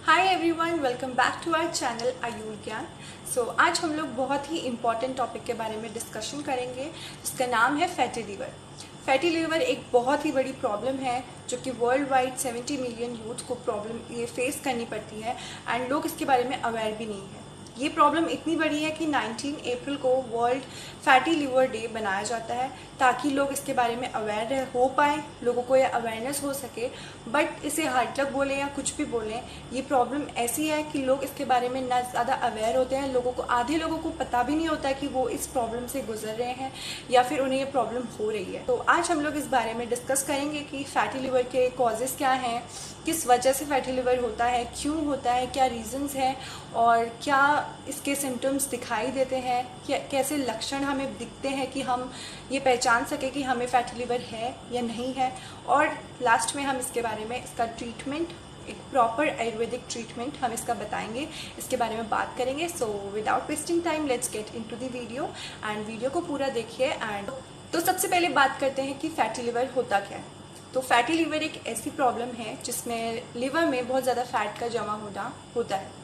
Hi everyone, welcome back to our channel Ayur Gyan. आज हम लोग बहुत ही इम्पॉर्टेंट टॉपिक के बारे में डिस्कशन करेंगे जिसका नाम है फैटी लीवर। फैटी लीवर एक बहुत ही बड़ी प्रॉब्लम है जो कि वर्ल्ड वाइड 70 मिलियन यूथ को प्रॉब्लम ये फेस करनी पड़ती है एंड लोग इसके बारे में अवेयर भी नहीं है। ये प्रॉब्लम इतनी बड़ी है कि 19 अप्रैल को वर्ल्ड फैटी लीवर डे बनाया जाता है ताकि लोग इसके बारे में अवेयर हो पाए, लोगों को ये अवेयरनेस हो सके। बट इसे हार्ट लक बोलें या कुछ भी बोलें, ये प्रॉब्लम ऐसी है कि लोग इसके बारे में ना ज़्यादा अवेयर होते हैं। आधे लोगों को पता भी नहीं होता है कि वो इस प्रॉब्लम से गुजर रहे हैं या फिर उन्हें ये प्रॉब्लम हो रही है। तो आज हम लोग इस बारे में डिस्कस करेंगे कि फैटी लिवर के कॉजेज़ क्या हैं, किस वजह से फैटी लिवर होता है, क्यों होता है, क्या रीजंस हैं और क्या इसके सिम्टम्स दिखाई देते हैं, कैसे लक्षण हमें दिखते हैं कि हम ये पहचान सके कि हमें फैटी लिवर है या नहीं है। और लास्ट में हम इसके बारे में इसका ट्रीटमेंट, एक प्रॉपर आयुर्वेदिक ट्रीटमेंट हम इसका बताएंगे, इसके बारे में बात करेंगे। So without wasting time let's get into the video and video को पूरा देखिए। एंड तो सबसे पहले बात करते हैं कि फैटी लिवर होता क्या है। तो फैटी लिवर एक ऐसी प्रॉब्लम है जिसमें लिवर में बहुत ज़्यादा फैट का जमा होना होता है।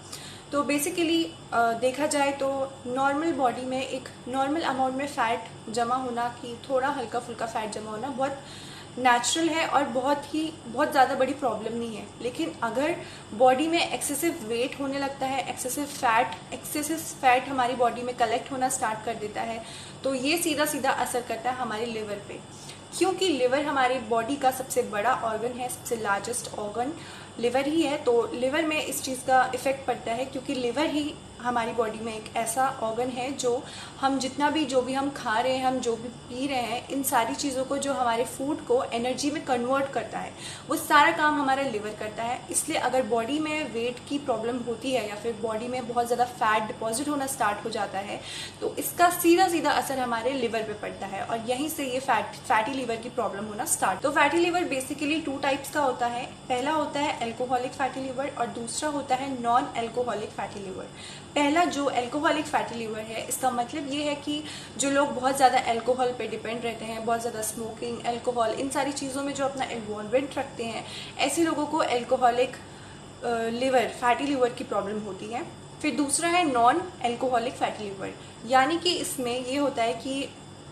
तो बेसिकली देखा जाए तो नॉर्मल बॉडी में एक नॉर्मल अमाउंट में फ़ैट जमा होना, कि थोड़ा हल्का फुल्का फ़ैट जमा होना बहुत नेचुरल है और बहुत ज़्यादा बड़ी प्रॉब्लम नहीं है। लेकिन अगर बॉडी में एक्सेसिव वेट होने लगता है, एक्सेसिव फैट हमारी बॉडी में कलेक्ट होना स्टार्ट कर देता है, तो ये सीधा सीधा असर करता है हमारे लिवर पे। क्योंकि लिवर हमारी बॉडी का सबसे बड़ा ऑर्गन है, सबसे लार्जेस्ट ऑर्गन लिवर ही है। तो लिवर में इस चीज़ का इफ़ेक्ट पड़ता है क्योंकि लिवर ही हमारी बॉडी में एक ऐसा ऑर्गन है जो हम जो भी हम खा रहे हैं, हम जो भी पी रहे हैं, इन सारी चीज़ों को, जो हमारे फूड को एनर्जी में कन्वर्ट करता है, वो सारा काम हमारा लिवर करता है। इसलिए अगर बॉडी में वेट की प्रॉब्लम होती है या फिर बॉडी में बहुत ज़्यादा फैट डिपॉजिट होना स्टार्ट हो जाता है तो इसका सीधा सीधा असर हमारे लिवर पे पड़ता है और यहीं से ये फैटी लिवर की प्रॉब्लम होना स्टार्ट। तो फैटी लिवर बेसिकली 2 टाइप्स का होता है। पहला होता है एल्कोहलिक फैटी लिवर और दूसरा होता है नॉन एल्कोहलिक फैटी लिवर। पहला जो एल्कोहलिक फैटी लिवर है, इसका मतलब ये है कि जो लोग बहुत ज़्यादा एल्कोहल पे डिपेंड रहते हैं, बहुत ज़्यादा स्मोकिंग, एल्कोहल, इन सारी चीज़ों में जो अपना इन्वॉल्वमेंट रखते हैं, ऐसे लोगों को एल्कोहलिक फैटी लिवर की प्रॉब्लम होती है। फिर दूसरा है नॉन एल्कोहलिक फैटी लिवर, यानी कि इसमें ये होता है कि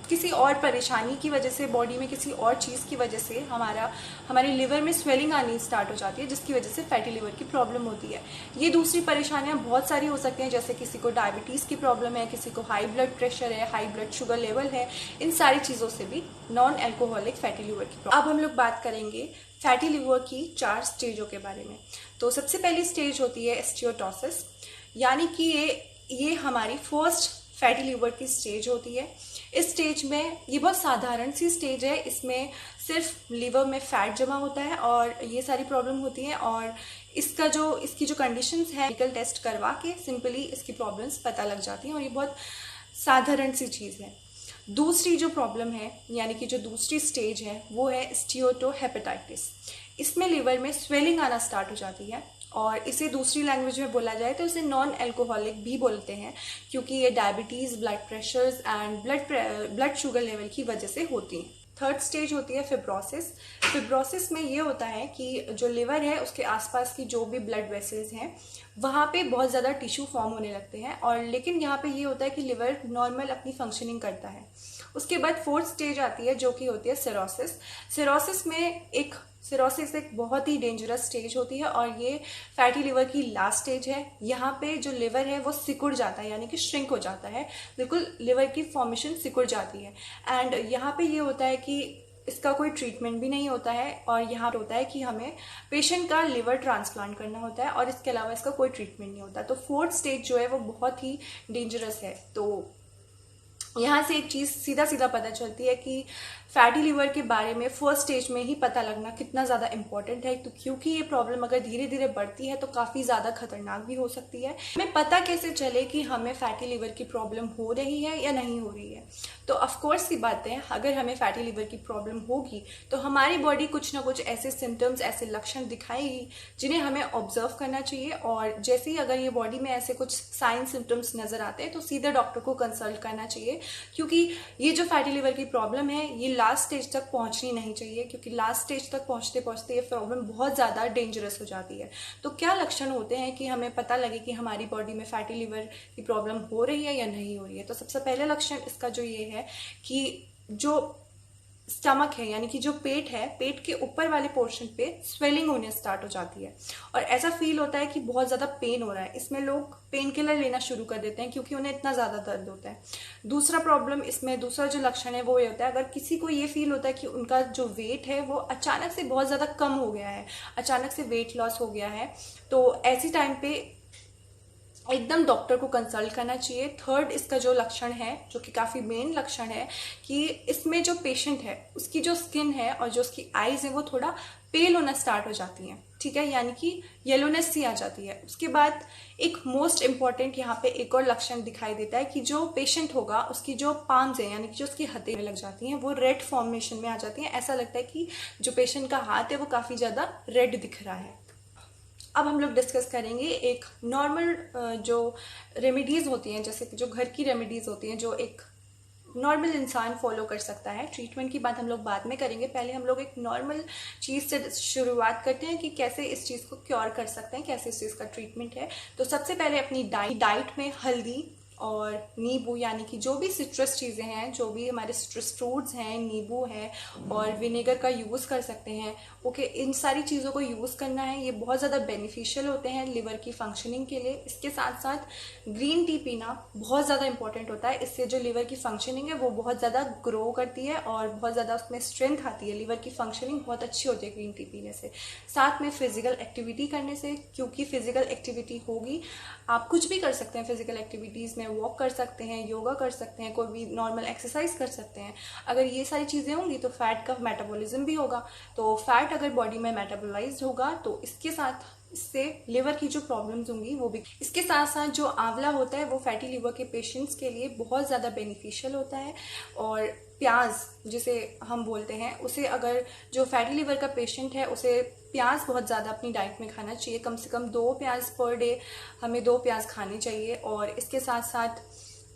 किसी और परेशानी की वजह से, बॉडी में किसी और चीज़ की वजह से हमारे लिवर में स्वेलिंग आनी स्टार्ट हो जाती है, जिसकी वजह से फैटी लिवर की प्रॉब्लम होती है। ये दूसरी परेशानियां बहुत सारी हो सकती हैं, जैसे किसी को डायबिटीज़ की प्रॉब्लम है, किसी को हाई ब्लड प्रेशर है, हाई ब्लड शुगर लेवल है। इन सारी चीज़ों से भी नॉन एल्कोहलिक फैटी लिवर की प्रॉब्लम। अब हम लोग बात करेंगे फैटी लिवर की 4 स्टेजों के बारे में। तो सबसे पहली स्टेज होती है स्टीयोटोसिस, यानी कि ये हमारी फर्स्ट फैटी लिवर की स्टेज होती है। इस स्टेज में, ये बहुत साधारण सी स्टेज है, इसमें सिर्फ लिवर में फैट जमा होता है और ये सारी प्रॉब्लम होती है। और इसकी जो कंडीशंस है, मेडिकल टेस्ट करवा के सिंपली इसकी प्रॉब्लम्स पता लग जाती हैं और ये बहुत साधारण सी चीज़ है। दूसरी जो प्रॉब्लम है, यानी कि जो दूसरी स्टेज है, वो है स्टीएटोहेपेटाइटिस। इसमें लिवर में स्वेलिंग आना स्टार्ट हो जाती है और इसे दूसरी लैंग्वेज में बोला जाए तो इसे नॉन एल्कोहलिक भी बोलते हैं, क्योंकि ये diabetes, blood pressures and blood sugar level की वजह से होती हैं। थर्ड स्टेज होती है फिब्रोसिस। फिब्रोसिस में ये होता है कि जो लिवर है उसके आसपास की जो भी ब्लड वेसल्स हैं वहाँ पे बहुत ज़्यादा टिश्यू फॉर्म होने लगते हैं, और लेकिन यहाँ पे ये होता है कि लिवर नॉर्मल अपनी फंक्शनिंग करता है। उसके बाद फोर्थ स्टेज आती है जो कि होती है सिरोसिस। सिरोसिस एक बहुत ही डेंजरस स्टेज होती है और ये फैटी लिवर की लास्ट स्टेज है। यहाँ पे जो लिवर है वो सिकुड़ जाता है, यानी कि श्रिंक हो जाता है, बिल्कुल लिवर की फॉर्मेशन सिकुड़ जाती है। एंड यहाँ पे ये होता है कि इसका कोई ट्रीटमेंट भी नहीं होता है और यहाँ होता है कि हमें पेशेंट का लिवर ट्रांसप्लांट करना होता है और इसके अलावा इसका कोई ट्रीटमेंट नहीं होता। तो फोर्थ स्टेज जो है वो बहुत ही डेंजरस है। तो यहाँ से एक चीज़ सीधा सीधा पता चलती है कि फैटी लिवर के बारे में फर्स्ट स्टेज में ही पता लगना कितना ज़्यादा इम्पोर्टेंट है। तो क्योंकि ये प्रॉब्लम अगर धीरे धीरे बढ़ती है तो काफ़ी ज़्यादा खतरनाक भी हो सकती है। हमें पता कैसे चले कि हमें फैटी लिवर की प्रॉब्लम हो रही है या नहीं हो रही है? तो ऑफकोर्स की बात है, अगर हमें फैटी लिवर की प्रॉब्लम होगी तो हमारी बॉडी कुछ ना कुछ ऐसे सिम्टम्स, ऐसे लक्षण दिखाएगी जिन्हें हमें ऑब्जर्व करना चाहिए। और जैसे ही अगर ये बॉडी में ऐसे कुछ साइन सिम्टम्स नज़र आते हैं तो सीधे डॉक्टर को कंसल्ट करना चाहिए चाहिए, क्योंकि ये जो फैटी लिवर की प्रॉब्लम है ये लास्ट स्टेज तक पहुंचनी नहीं चाहिए, क्योंकि लास्ट स्टेज तक पहुंचते पहुंचते ये प्रॉब्लम बहुत ज़्यादा डेंजरस हो जाती है। तो क्या लक्षण होते हैं कि हमें पता लगे कि हमारी बॉडी में फैटी लिवर की प्रॉब्लम हो रही है या नहीं हो रही है? तो सबसे पहले लक्षण इसका जो ये है कि जो स्टमक है, यानी कि जो पेट है, पेट के ऊपर वाले पोर्शन पे स्वेलिंग होने स्टार्ट हो जाती है और ऐसा फील होता है कि बहुत ज़्यादा पेन हो रहा है। इसमें लोग पेन किलर लेना शुरू कर देते हैं क्योंकि उन्हें इतना ज़्यादा दर्द होता है। दूसरा जो लक्षण है वो ये होता है, अगर किसी को ये फील होता है कि उनका जो वेट है वो अचानक से बहुत ज़्यादा कम हो गया है, अचानक से वेट लॉस हो गया है, तो ऐसी टाइम पे एकदम डॉक्टर को कंसल्ट करना चाहिए। थर्ड इसका जो लक्षण है, जो कि काफ़ी मेन लक्षण है, कि इसमें जो पेशेंट है उसकी जो स्किन है और जो उसकी आईज है वो थोड़ा पेल होना स्टार्ट हो जाती हैं, ठीक है, यानी कि येलोनेस सी आ जाती है। उसके बाद एक मोस्ट इम्पॉर्टेंट यहाँ पे एक और लक्षण दिखाई देता है कि जो पेशेंट होगा उसकी जो पाम्स है, यानी कि जो उसकी हथेली लग जाती हैं, वो रेड फॉर्मेशन में आ जाती हैं। ऐसा लगता है कि जो पेशेंट का हाथ है वो काफ़ी ज़्यादा रेड दिख रहा है। अब हम लोग डिस्कस करेंगे एक नॉर्मल जो रेमेडीज़ होती हैं, जैसे कि जो घर की रेमेडीज़ होती हैं जो एक नॉर्मल इंसान फॉलो कर सकता है। ट्रीटमेंट की बात हम लोग बाद में करेंगे, पहले हम लोग एक नॉर्मल चीज़ से शुरुआत करते हैं कि कैसे इस चीज़ को क्योर कर सकते हैं, कैसे इस चीज़ का ट्रीटमेंट है। तो सबसे पहले अपनी डाइट में हल्दी और नींबू, यानी कि जो भी सिट्रस चीज़ें हैं, जो भी हमारे सिट्रस फ्रूट्स हैं, नींबू है और विनेगर का यूज़ कर सकते हैं। ओके, इन सारी चीज़ों को यूज़ करना है, ये बहुत ज़्यादा बेनिफिशियल होते हैं लिवर की फंक्शनिंग के लिए। इसके साथ साथ ग्रीन टी पीना बहुत ज़्यादा इंपॉर्टेंट होता है, इससे जो लिवर की फंक्शनिंग है वो बहुत ज़्यादा ग्रो करती है और बहुत ज़्यादा उसमें स्ट्रेंथ आती है। लिवर की फंक्शनिंग बहुत अच्छी होती है ग्रीन टी पीने से। साथ में फिजिकल एक्टिविटी करने से, क्योंकि फिजिकल एक्टिविटी होगी, आप कुछ भी कर सकते हैं फिजिकल एक्टिविटीज़ में, वॉक कर सकते हैं, योगा कर सकते हैं, कोई भी नॉर्मल एक्सरसाइज कर सकते हैं। अगर ये सारी चीज़ें होंगी तो फैट का मेटाबॉलिज्म भी होगा, तो फैट अगर बॉडी में मेटाबोलाइज होगा तो इससे लिवर की जो प्रॉब्लम्स होंगी वो भी। इसके साथ साथ जो आंवला होता है वो फैटी लिवर के पेशेंट्स के लिए बहुत ज़्यादा बेनिफिशियल होता है। और प्याज जिसे हम बोलते हैं, उसे अगर जो फैटी लिवर का पेशेंट है उसे प्याज बहुत ज़्यादा अपनी डाइट में खाना चाहिए, कम से कम 2 प्याज पर डे हमें 2 प्याज खाने चाहिए। और इसके साथ साथ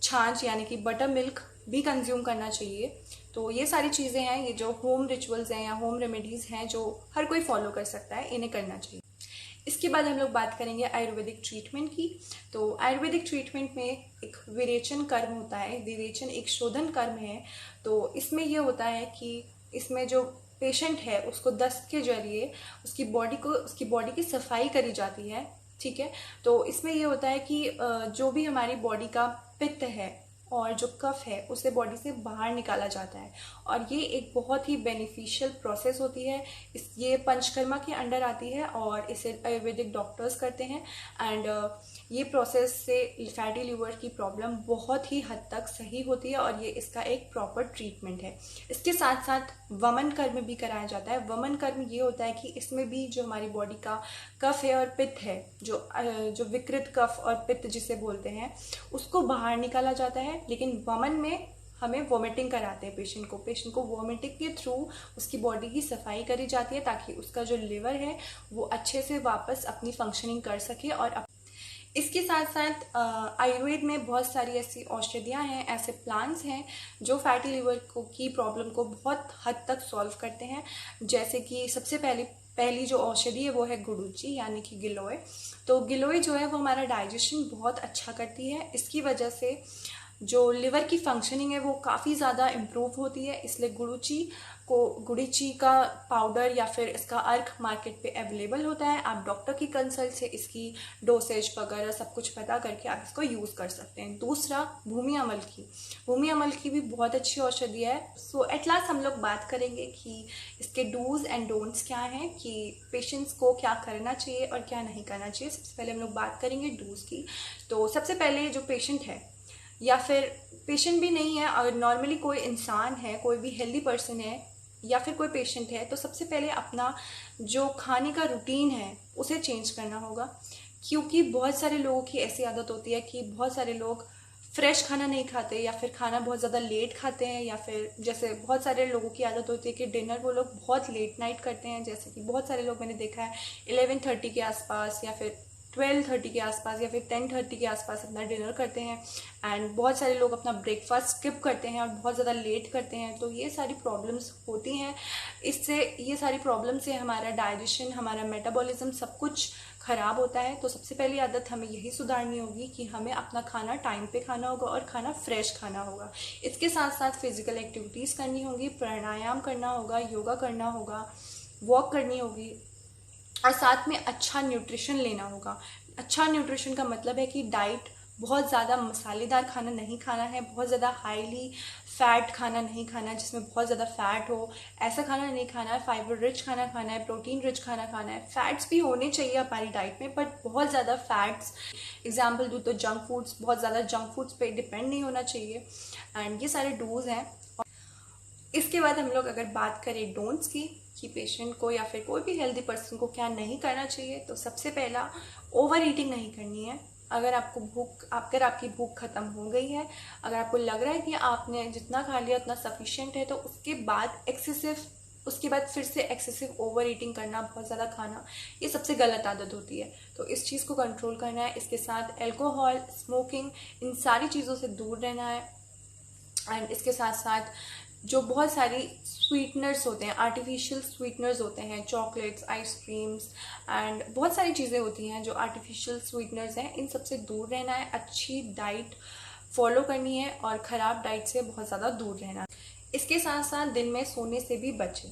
छाछ यानी कि बटर मिल्क भी कंज्यूम करना चाहिए। तो ये सारी चीज़ें हैं, ये जो होम रिचुअल्स हैं या होम रेमेडीज़ हैं जो हर कोई फॉलो कर सकता है, इन्हें करना चाहिए। इसके बाद हम लोग बात करेंगे आयुर्वेदिक ट्रीटमेंट की। तो आयुर्वेदिक ट्रीटमेंट में एक विरेचन कर्म होता है, विरेचन एक शोधन कर्म है। तो इसमें ये होता है कि इसमें जो पेशेंट है उसको दस्त के जरिए उसकी बॉडी की सफाई करी जाती है, ठीक है। तो इसमें ये होता है कि जो भी हमारी बॉडी का पित्त है और जो कफ है उसे बॉडी से बाहर निकाला जाता है, और ये एक बहुत ही बेनिफिशियल प्रोसेस होती है। ये पंचकर्मा के अंडर आती है और इसे आयुर्वेदिक डॉक्टर्स करते हैं। एंड ये प्रोसेस से फैटी लिवर की प्रॉब्लम बहुत ही हद तक सही होती है और ये इसका एक प्रॉपर ट्रीटमेंट है। इसके साथ साथ वमन कर्म भी कराया जाता है। वमन कर्म ये होता है कि इसमें भी जो हमारी बॉडी का कफ है और पित्त है, जो विकृत कफ और पित्त जिसे बोलते हैं, उसको बाहर निकाला जाता है। लेकिन वमन में हमें वोमिटिंग कराते हैं पेशेंट को वोमिटिंग के थ्रू उसकी बॉडी की सफाई करी जाती है ताकि उसका जो लिवर है वो अच्छे से वापस अपनी फंक्शनिंग कर सके। और इसके साथ साथ आयुर्वेद में बहुत सारी ऐसी औषधियाँ हैं, ऐसे प्लांट्स हैं जो फैटी लिवर की प्रॉब्लम को बहुत हद तक सॉल्व करते हैं। जैसे कि सबसे पहली जो औषधि है वो है गुडुचि यानी कि गिलोय। तो गिलोय जो है वो हमारा डाइजेशन बहुत अच्छा करती है। इसकी वजह से जो लिवर की फंक्शनिंग है वो काफ़ी ज़्यादा इम्प्रूव होती है। इसलिए गुडुचि का पाउडर या फिर इसका अर्क मार्केट पे अवेलेबल होता है। आप डॉक्टर की कंसल्ट से इसकी डोसेज वगैरह सब कुछ पता करके आप इसको यूज़ कर सकते हैं। दूसरा भूमि अमल की भी बहुत अच्छी औषधि है। सो एट लास्ट हम लोग बात करेंगे कि इसके डूज एंड डोंट्स क्या हैं, कि पेशेंट्स को क्या करना चाहिए और क्या नहीं करना चाहिए। सबसे पहले हम लोग बात करेंगे डूज की। तो सबसे पहले जो पेशेंट है या फिर पेशेंट भी नहीं है, अगर नॉर्मली कोई इंसान है, कोई भी हेल्दी पर्सन है या फिर कोई पेशेंट है, तो सबसे पहले अपना जो खाने का रूटीन है उसे चेंज करना होगा। क्योंकि बहुत सारे लोगों की ऐसी आदत होती है कि बहुत सारे लोग फ्रेश खाना नहीं खाते या फिर खाना बहुत ज़्यादा लेट खाते हैं, या फिर जैसे बहुत सारे लोगों की आदत होती है कि डिनर वो लोग बहुत लेट नाइट करते हैं। जैसे कि बहुत सारे लोग मैंने देखा है 11:30 के आसपास या फिर 12:30 के आसपास या फिर 10:30 के आसपास अपना डिनर करते हैं। एंड बहुत सारे लोग अपना ब्रेकफास्ट स्किप करते हैं और बहुत ज़्यादा लेट करते हैं। तो ये सारी प्रॉब्लम्स होती हैं। ये सारी प्रॉब्लम से हमारा डाइजेशन, हमारा मेटाबॉलिज्म सब कुछ ख़राब होता है। तो सबसे पहली आदत हमें यही सुधारनी होगी कि हमें अपना खाना टाइम पे खाना होगा और खाना फ्रेश खाना होगा। इसके साथ साथ फिजिकल एक्टिविटीज़ करनी होगी, प्राणायाम करना होगा, योगा करना होगा, वॉक करनी होगी और साथ में अच्छा न्यूट्रिशन लेना होगा। अच्छा न्यूट्रिशन का मतलब है कि डाइट बहुत ज़्यादा मसालेदार खाना नहीं खाना है, बहुत ज़्यादा हाईली फैट खाना नहीं खाना है जिसमें बहुत ज़्यादा फैट हो, ऐसा खाना नहीं खाना है। फाइबर रिच खाना खाना है, प्रोटीन रिच खाना खाना है। फैट्स भी होने चाहिए हमारी डाइट में, बट बहुत ज़्यादा फैट्स, एग्जाम्पल दूँ तो जंक फूड्स, बहुत ज़्यादा जंक फूड्स पे डिपेंड नहीं होना चाहिए। एंड ये सारे डूज हैं। इसके बाद हम लोग अगर बात करें डोंट्स की, कि पेशेंट को या फिर कोई भी हेल्दी पर्सन को क्या नहीं करना चाहिए, तो सबसे पहला ओवर ईटिंग नहीं करनी है। अगर आपकी भूख खत्म हो गई है, अगर आपको लग रहा है कि आपने जितना खा लिया उतना सफिशिएंट है, तो उसके बाद फिर से एक्सेसिव ओवर ईटिंग करना, बहुत ज़्यादा खाना, ये सबसे गलत आदत होती है। तो इस चीज़ को कंट्रोल करना है। इसके साथ अल्कोहल, स्मोकिंग, इन सारी चीज़ों से दूर रहना है। एंड इसके साथ साथ जो बहुत सारी स्वीटनर्स होते हैं, आर्टिफिशियल स्वीटनर्स होते हैं, चॉकलेट्स, आइसक्रीम्स एंड बहुत सारी चीज़ें होती हैं जो आर्टिफिशियल स्वीटनर्स हैं, इन सबसे दूर रहना है। अच्छी डाइट फॉलो करनी है और ख़राब डाइट से बहुत ज़्यादा दूर रहना है। इसके साथ साथ दिन में सोने से भी बचें।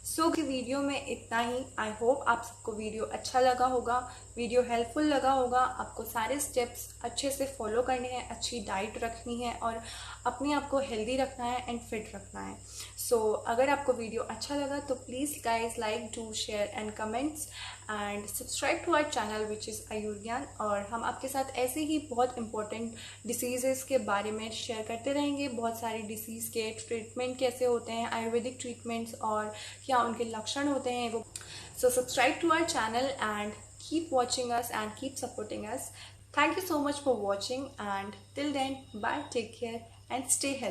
सो की वीडियो में इतना ही। आई होप आप सबको वीडियो अच्छा लगा होगा, वीडियो हेल्पफुल लगा होगा। आपको सारे स्टेप्स अच्छे से फॉलो करने हैं, अच्छी डाइट रखनी है और अपने आप को हेल्दी रखना है एंड फिट रखना है। सो अगर आपको वीडियो अच्छा लगा तो please guys like, do, share and comments and subscribe to our channel which is Ayur Gyan. और हम आपके साथ ऐसे ही बहुत इंपॉर्टेंट डिसीज़ेस के बारे में शेयर करते रहेंगे। बहुत सारी डिसीज़ के ट्रीटमेंट कैसे होते हैं, आयुर्वेदिक ट्रीटमेंट्स, और क्या उनके लक्षण होते हैं वो। So subscribe to our channel and keep watching us and keep supporting us. Thank you so much for watching, and till then, bye, take care and stay healthy.